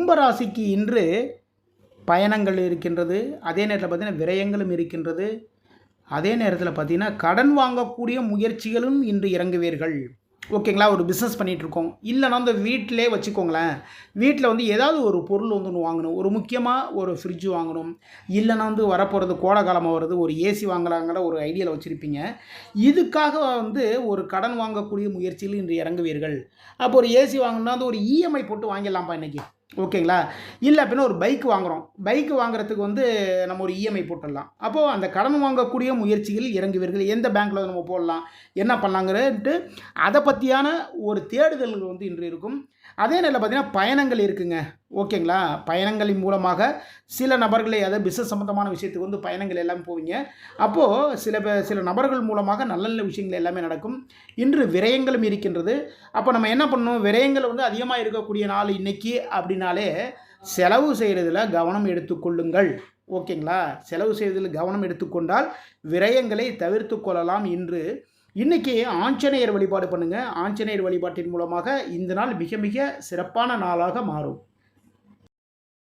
கும்பராசிக்கு இன்று பயணங்கள் இருக்கின்றது. அதே நேரத்தில் பார்த்திங்கன்னா விரயங்களும் இருக்கின்றது. அதே நேரத்தில் பார்த்திங்கன்னா கடன் வாங்கக்கூடிய முயற்சிகளும் இன்று இறங்குவீர்கள். ஓகேங்களா? ஒரு பிஸ்னஸ் பண்ணிகிட்ருக்கோம், இல்லைனா அந்த வீட்டிலே வச்சுக்கோங்களேன். வீட்டில் வந்து ஏதாவது ஒரு பொருள் வந்து ஒன்று வாங்கணும். ஒரு முக்கியமாக ஒரு ஃப்ரிட்ஜ் வாங்கணும், இல்லைனா வந்து வரப்போகிறது கோடை காலமாக வருது, ஒரு ஏசி வாங்கலாங்கிற ஒரு ஐடியாவில் வச்சுருப்பீங்க. இதுக்காக வந்து ஒரு கடன் வாங்கக்கூடிய முயற்சியில் இன்று இறங்குவீர்கள். அப்போ ஒரு ஏசி வாங்கணும்னா வந்து ஒரு இஎம்ஐ போட்டு வாங்கிடலாம்ப்பா இன்றைக்கி. ஓகேங்களா? இல்லை அப்படின்னா ஒரு பைக் வாங்குகிறோம், பைக்கு வாங்குறதுக்கு வந்து நம்ம ஒரு இஎம்ஐ போட்டுடலாம். அப்போது அந்த கடன் வாங்கக்கூடிய முயற்சிகள் இறங்குவீர்கள். எந்த பேங்க்கில் நம்ம போடலாம், என்ன பண்ணலாங்கிறன்ட்டு அதை பற்றியான ஒரு தேடுதல்கள் வந்து இன்று இருக்கும். அதே நேரத்தில் பார்த்திங்கன்னா பயணங்கள் இருக்குங்க. ஓகேங்களா? பயணங்களின் மூலமாக சில நபர்களை, அதாவது பிஸ்னஸ் சம்மந்தமான விஷயத்துக்கு வந்து பயணங்கள் எல்லாம் போவீங்க. அப்போது சில நபர்கள் மூலமாக நல்ல நல்ல விஷயங்கள் எல்லாமே நடக்கும். இன்று விரயங்களும் இருக்கின்றது. அப்போ நம்ம என்ன பண்ணணும், விரயங்கள் வந்து அதிகமாக இருக்கக்கூடிய நாள் இன்றைக்கி அப்படின்னாலே செலவு செய்கிறதுல கவனம் எடுத்துக்கொள்ளுங்கள். ஓகேங்களா? செலவு செய்வதில் கவனம் எடுத்துக்கொண்டால் விரயங்களை தவிர்த்து கொள்ளலாம். இன்றைக்கி ஆஞ்சநேயர் வழிபாடு பண்ணுங்கள். ஆஞ்சநேயர் வழிபாட்டின் மூலமாக இந்த நாள் மிக மிக சிறப்பான நாளாக மாறும்.